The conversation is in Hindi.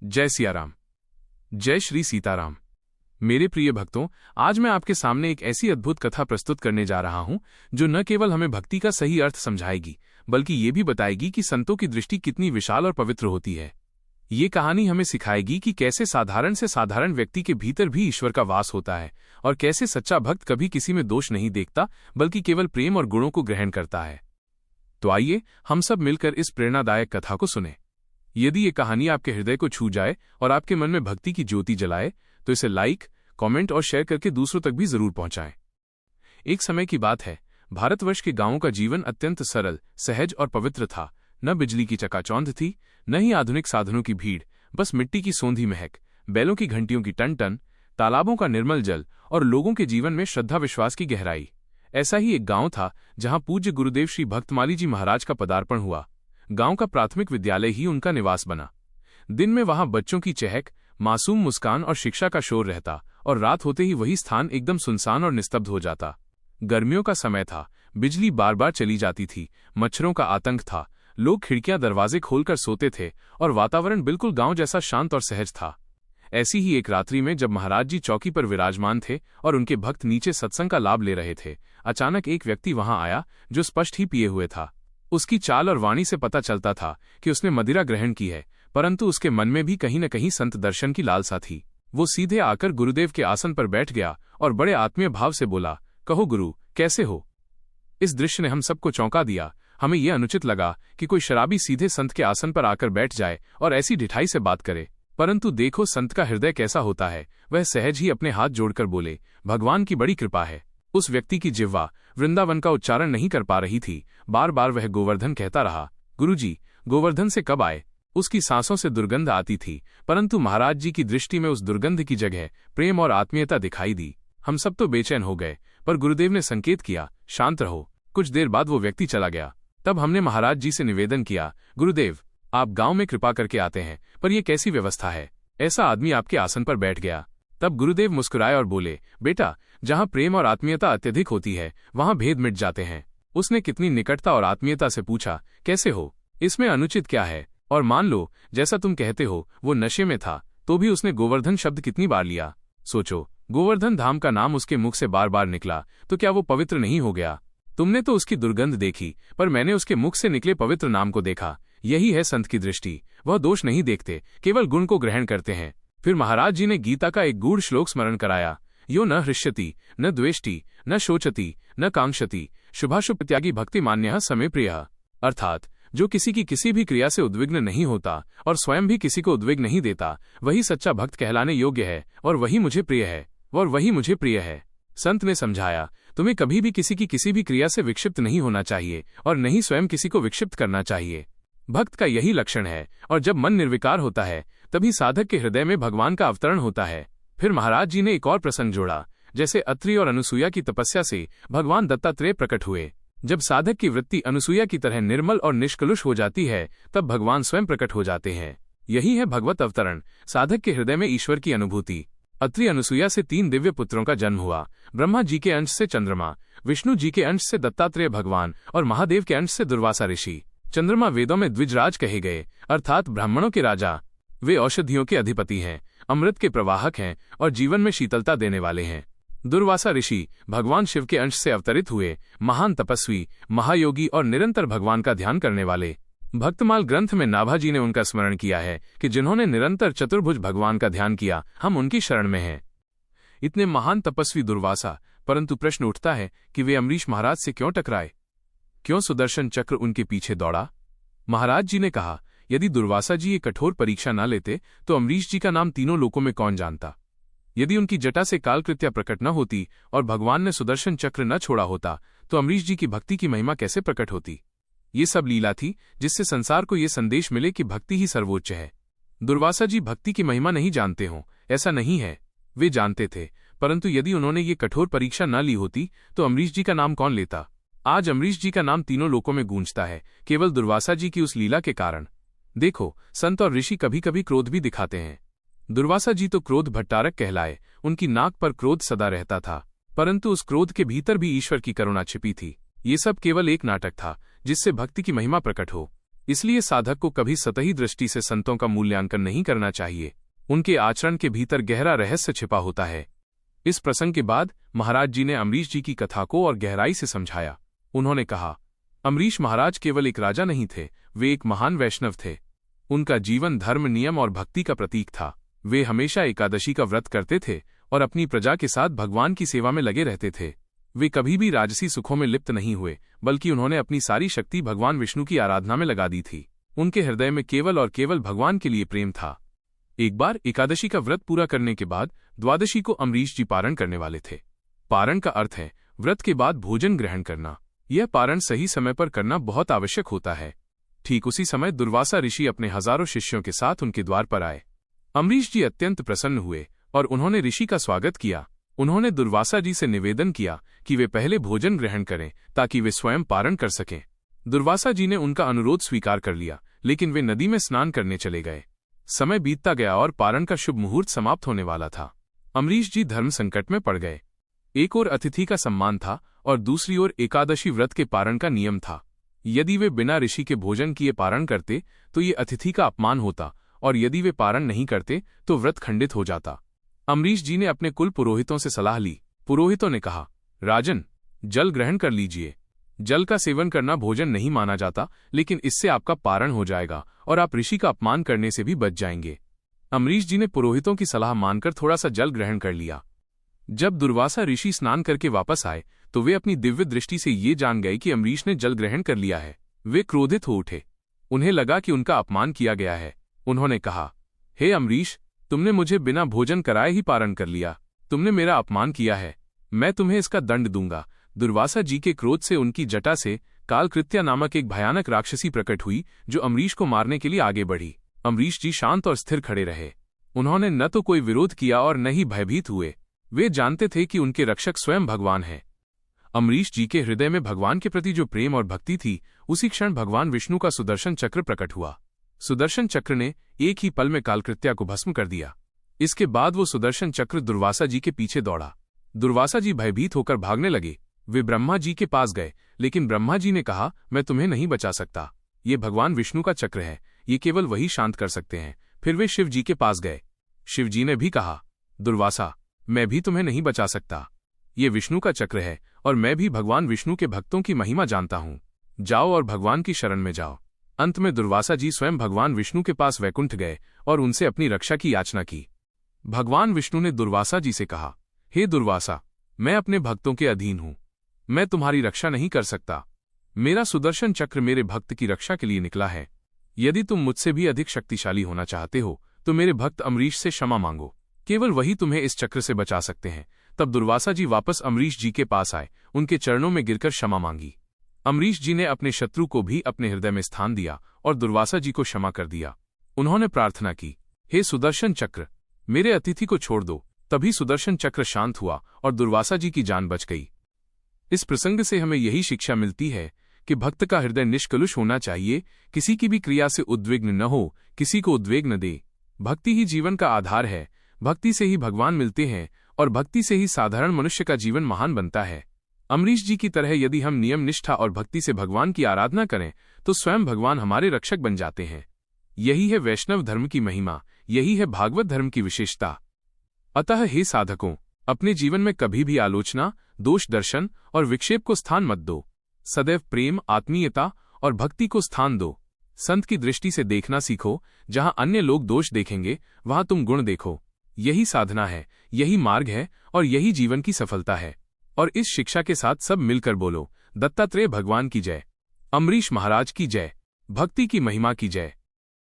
जय सिया राम। जय श्री सीताराम। मेरे प्रिय भक्तों, आज मैं आपके सामने एक ऐसी अद्भुत कथा प्रस्तुत करने जा रहा हूं जो न केवल हमें भक्ति का सही अर्थ समझाएगी बल्कि ये भी बताएगी कि संतों की दृष्टि कितनी विशाल और पवित्र होती है। ये कहानी हमें सिखाएगी कि कैसे साधारण से साधारण व्यक्ति के भीतर भी ईश्वर का वास होता है और कैसे सच्चा भक्त कभी किसी में दोष नहीं देखता बल्कि केवल प्रेम और गुणों को ग्रहण करता है। तो आइए हम सब मिलकर इस प्रेरणादायक कथा को सुनें। यदि ये कहानी आपके हृदय को छू जाए और आपके मन में भक्ति की ज्योति जलाए तो इसे लाइक, कमेंट और शेयर करके दूसरों तक भी जरूर पहुंचाएं। एक समय की बात है, भारतवर्ष के गांवों का जीवन अत्यंत सरल, सहज और पवित्र था। न बिजली की चकाचौंध थी, न ही आधुनिक साधनों की भीड़, बस मिट्टी की सोंधी महक, बैलों की घंटियों की टन टन, तालाबों का निर्मल जल और लोगों के जीवन में श्रद्धा विश्वास की गहराई। ऐसा ही एक गांव था जहां पूज्य गुरुदेव श्री भक्तमाली जी महाराज का पदार्पण हुआ। गांव का प्राथमिक विद्यालय ही उनका निवास बना। दिन में वहां बच्चों की चहक, मासूम मुस्कान और शिक्षा का शोर रहता और रात होते ही वही स्थान एकदम सुनसान और निस्तब्ध हो जाता। गर्मियों का समय था, बिजली बार बार चली जाती थी, मच्छरों का आतंक था, लोग खिड़कियां दरवाजे खोलकर सोते थे और वातावरण बिल्कुल गांव जैसा शांत और सहज था। ऐसी ही एक रात्रि में जब महाराज जी चौकी पर विराजमान थे और उनके भक्त नीचे सत्संग का लाभ ले रहे थे, अचानक एक व्यक्ति वहां आया जो स्पष्ट ही पिए हुए था। उसकी चाल और वाणी से पता चलता था कि उसने मदिरा ग्रहण की है, परंतु उसके मन में भी कहीं न कहीं संत दर्शन की लालसा थी। वो सीधे आकर गुरुदेव के आसन पर बैठ गया और बड़े आत्मीय भाव से बोला, कहो गुरु, कैसे हो? इस दृश्य ने हम सबको चौंका दिया। हमें यह अनुचित लगा कि कोई शराबी सीधे संत के आसन पर आकर बैठ जाए और ऐसी ढिठाई से बात करे, परंतु देखो संत का हृदय कैसा होता है। वह सहज ही अपने हाथ जोड़कर बोले, भगवान की बड़ी कृपा है। उस व्यक्ति की जिह्वा वृंदावन का उच्चारण नहीं कर पा रही थी। बार बार वह गोवर्धन कहता रहा। गुरुजी, गोवर्धन से कब आए? उसकी सांसों से दुर्गंध आती थी, परंतु महाराज जी की दृष्टि में उस दुर्गंध की जगह प्रेम और आत्मीयता दिखाई दी। हम सब तो बेचैन हो गए, पर गुरुदेव ने संकेत किया, शांत रहो। कुछ देर बाद वो व्यक्ति चला गया। तब हमने महाराज जी से निवेदन किया, गुरुदेव, आप गांव में कृपा करके आते हैं, पर यह कैसी व्यवस्था है? ऐसा आदमी आपके आसन पर बैठ गया। तब गुरुदेव मुस्कुराए और बोले, बेटा, जहां प्रेम और आत्मीयता अत्यधिक होती है वहां भेद मिट जाते हैं। उसने कितनी निकटता और आत्मीयता से पूछा, कैसे हो? इसमें अनुचित क्या है? और मान लो जैसा तुम कहते हो वो नशे में था, तो भी उसने गोवर्धन शब्द कितनी बार लिया। सोचो, गोवर्धन धाम का नाम उसके मुख से बार बार निकला तो क्या वो पवित्र नहीं हो गया? तुमने तो उसकी दुर्गंध देखी, पर मैंने उसके मुख से निकले पवित्र नाम को देखा। यही है संत की दृष्टि। वह दोष नहीं देखते, केवल गुण को ग्रहण करते हैं। फिर महाराज जी ने गीता का एक गूढ़ श्लोक स्मरण कराया, यो न हृष्यति, न द्वेष्टि, न शोचति, न कांक्षति, शुभाशुभ त्यागी भक्ति मान्यः समे प्रियः। अर्थात जो किसी की किसी भी क्रिया से उद्विग्न नहीं होता और स्वयं भी किसी को उद्विग्न नहीं देता, वही सच्चा भक्त कहलाने योग्य है और वही मुझे प्रिय है। संत ने समझाया, तुम्हें कभी भी किसी की किसी भी क्रिया से विक्षिप्त नहीं होना चाहिए और नहीं स्वयं किसी को विक्षिप्त करना चाहिए। भक्त का यही लक्षण है, और जब मन निर्विकार होता है तभी साधक के हृदय में भगवान का अवतरण होता है। फिर महाराज जी ने एक और प्रसंग जोड़ा, जैसे अत्रि और अनुसुईया की तपस्या से भगवान दत्तात्रेय प्रकट हुए। जब साधक की वृत्ति अनुसुईया की तरह निर्मल और निष्कलुष हो जाती है, तब भगवान स्वयं प्रकट हो जाते हैं। यही है भगवत अवतरण, साधक के हृदय में ईश्वर की अनुभूति। अत्रि अनुसुईया से 3 दिव्य पुत्रों का जन्म हुआ। ब्रह्मा जी के अंश से चंद्रमा, विष्णु जी के अंश से दत्तात्रेय भगवान और महादेव के अंश से दुर्वासा ऋषि। चंद्रमा वेदों में द्विजराज कहे गए, अर्थात ब्राह्मणों के राजा। वे औषधियों के अधिपति हैं, अमृत के प्रवाहक हैं और जीवन में शीतलता देने वाले हैं। दुर्वासा ऋषि भगवान शिव के अंश से अवतरित हुए, महान तपस्वी, महायोगी और निरंतर भगवान का ध्यान करने वाले। भक्तमाल ग्रंथ में नाभाजी ने उनका स्मरण किया है कि जिन्होंने निरंतर चतुर्भुज भगवान का ध्यान किया, हम उनकी शरण में हैं। इतने महान तपस्वी दुर्वासा, परंतु प्रश्न उठता है कि वे अम्बरीश महाराज से क्यों टकराए? क्यों सुदर्शन चक्र उनके पीछे दौड़ा? महाराज जी ने कहा, यदि दुर्वासा जी ये कठोर परीक्षा न लेते तो अम्बरीश जी का नाम तीनों लोकों में कौन जानता? यदि उनकी जटा से कालकृत्या प्रकट न होती और भगवान ने सुदर्शन चक्र न छोड़ा होता तो अम्बरीश जी की भक्ति की महिमा कैसे प्रकट होती? ये सब लीला थी जिससे संसार को ये संदेश मिले कि भक्ति ही सर्वोच्च है। दुर्वासा जी भक्ति की महिमा नहीं जानते हों, ऐसा नहीं है, वे जानते थे, परंतु यदि उन्होंने ये कठोर परीक्षा न ली होती तो अम्बरीश जी का नाम कौन लेता? आज अम्बरीश जी का नाम तीनों लोकों में गूंजता है, केवल दुर्वासा जी की उस लीला के कारण। देखो, संत और ऋषि कभी कभी क्रोध भी दिखाते हैं। दुर्वासा जी तो क्रोध भट्टारक कहलाए, उनकी नाक पर क्रोध सदा रहता था, परंतु उस क्रोध के भीतर भी ईश्वर की करुणा छिपी थी। ये सब केवल एक नाटक था जिससे भक्ति की महिमा प्रकट हो। इसलिए साधक को कभी सतही दृष्टि से संतों का मूल्यांकन नहीं करना चाहिए। उनके आचरण के भीतर गहरा रहस्य छिपा होता है। इस प्रसंग के बाद महाराज जी ने अम्बरीश जी की कथा को और गहराई से समझाया। उन्होंने कहा, अम्बरीश महाराज केवल एक राजा नहीं थे, वे एक महान वैष्णव थे। उनका जीवन धर्म, नियम और भक्ति का प्रतीक था। वे हमेशा एकादशी का व्रत करते थे और अपनी प्रजा के साथ भगवान की सेवा में लगे रहते थे। वे कभी भी राजसी सुखों में लिप्त नहीं हुए, बल्कि उन्होंने अपनी सारी शक्ति भगवान विष्णु की आराधना में लगा दी थी। उनके हृदय में केवल और केवल भगवान के लिए प्रेम था। एक बार एकादशी का व्रत पूरा करने के बाद द्वादशी को अम्बरीश जी पारण करने वाले थे। पारण का अर्थ है व्रत के बाद भोजन ग्रहण करना। यह पारण सही समय पर करना बहुत आवश्यक होता है। ठीक उसी समय दुर्वासा ऋषि अपने हजारों शिष्यों के साथ उनके द्वार पर आए। अम्बरीश जी अत्यंत प्रसन्न हुए और उन्होंने ऋषि का स्वागत किया। उन्होंने दुर्वासा जी से निवेदन किया कि वे पहले भोजन ग्रहण करें ताकि वे स्वयं पारण कर सकें। दुर्वासा जी ने उनका अनुरोध स्वीकार कर लिया, लेकिन वे नदी में स्नान करने चले गए। समय बीतता गया और पारण का शुभ मुहूर्त समाप्त होने वाला था। अम्बरीश जी धर्म संकट में पड़ गए। एक ओर अतिथि का सम्मान था और दूसरी ओर एकादशी व्रत के पारण का नियम था। यदि वे बिना ऋषि के भोजन किए पारण करते तो ये अतिथि का अपमान होता, और यदि वे पारण नहीं करते तो व्रत खंडित हो जाता। अम्बरीश जी ने अपने कुल पुरोहितों से सलाह ली। पुरोहितों ने कहा, राजन, जल ग्रहण कर लीजिए। जल का सेवन करना भोजन नहीं माना जाता, लेकिन इससे आपका पारण हो जाएगा और आप ऋषि का अपमान करने से भी बच जाएंगे। अम्बरीश जी ने पुरोहितों की सलाह मानकर थोड़ा सा जल ग्रहण कर लिया। जब दुर्वासा ऋषि स्नान करके वापस आए तो वे अपनी दिव्य दृष्टि से ये जान गए कि अम्बरीश ने जल ग्रहण कर लिया है। वे क्रोधित हो उठे। उन्हें लगा कि उनका अपमान किया गया है। उन्होंने कहा, हे अम्बरीश, तुमने मुझे बिना भोजन कराए ही पारण कर लिया। तुमने मेरा अपमान किया है। मैं तुम्हें इसका दंड दूंगा। दुर्वासा जी के क्रोध से उनकी जटा से कालकृत्या नामक एक भयानक राक्षसी प्रकट हुई, जो अम्बरीश को मारने के लिए आगे बढ़ी। अम्बरीश जी शांत और स्थिर खड़े रहे। उन्होंने न तो कोई विरोध किया और न ही भयभीत हुए। वे जानते थे कि उनके रक्षक स्वयं भगवान हैं। अम्बरीश जी के हृदय में भगवान के प्रति जो प्रेम और भक्ति थी, उसी क्षण भगवान विष्णु का सुदर्शन चक्र प्रकट हुआ। सुदर्शन चक्र ने एक ही पल में कालकृत्या को भस्म कर दिया। इसके बाद वो सुदर्शन चक्र दुर्वासा जी के पीछे दौड़ा। दुर्वासा जी भयभीत होकर भागने लगे। वे ब्रह्मा जी के पास गए, लेकिन ब्रह्मा जी ने कहा, मैं तुम्हें नहीं बचा सकता। ये भगवान विष्णु का चक्र है, ये केवल वही शांत कर सकते हैं। फिर वे शिव जी के पास गए। शिव जी ने भी कहा, दुर्वासा, मैं भी तुम्हें नहीं बचा सकता। ये विष्णु का चक्र है और मैं भी भगवान विष्णु के भक्तों की महिमा जानता हूँ। जाओ और भगवान की शरण में जाओ। अंत में दुर्वासा जी स्वयं भगवान विष्णु के पास वैकुंठ गए और उनसे अपनी रक्षा की याचना की। भगवान विष्णु ने दुर्वासा जी से कहा, हे दुर्वासा, मैं अपने भक्तों के अधीन हूँ। मैं तुम्हारी रक्षा नहीं कर सकता। मेरा सुदर्शन चक्र मेरे भक्त की रक्षा के लिए निकला है। यदि तुम मुझसे भी अधिक शक्तिशाली होना चाहते हो तो मेरे भक्त अम्बरीश से क्षमा मांगो। केवल वही तुम्हें इस चक्र से बचा सकते हैं। तब दुर्वासा जी वापस अम्बरीश जी के पास आए, उनके चरणों में गिरकर क्षमा मांगी। अम्बरीश जी ने अपने शत्रु को भी अपने हृदय में स्थान दिया और दुर्वासा जी को क्षमा कर दिया। उन्होंने प्रार्थना की, हे सुदर्शन चक्र, मेरे अतिथि को छोड़ दो। तभी सुदर्शन चक्र शांत हुआ और दुर्वासा जी की जान बच गई। इस प्रसंग से हमें यही शिक्षा मिलती है कि भक्त का हृदय निष्कलुष होना चाहिए, किसी की भी क्रिया से उद्विग्न न हो, किसी को उद्वेग न दे। भक्ति ही जीवन का आधार है। भक्ति से ही भगवान मिलते हैं और भक्ति से ही साधारण मनुष्य का जीवन महान बनता है। अम्बरीश जी की तरह यदि हम नियम, निष्ठा और भक्ति से भगवान की आराधना करें तो स्वयं भगवान हमारे रक्षक बन जाते हैं। यही है वैष्णव धर्म की महिमा, यही है भागवत धर्म की विशेषता। अतः हे साधकों, अपने जीवन में कभी भी आलोचना, दोष दर्शन और विक्षेप को स्थान मत दो। सदैव प्रेम, आत्मीयता और भक्ति को स्थान दो। संत की दृष्टि से देखना सीखो। जहां अन्य लोग दोष देखेंगे वहां तुम गुण देखो। यही साधना है, यही मार्ग है और यही जीवन की सफलता है। और इस शिक्षा के साथ सब मिलकर बोलो, दत्तात्रेय भगवान की जय, अम्बरीश महाराज की जय, भक्ति की महिमा की जय।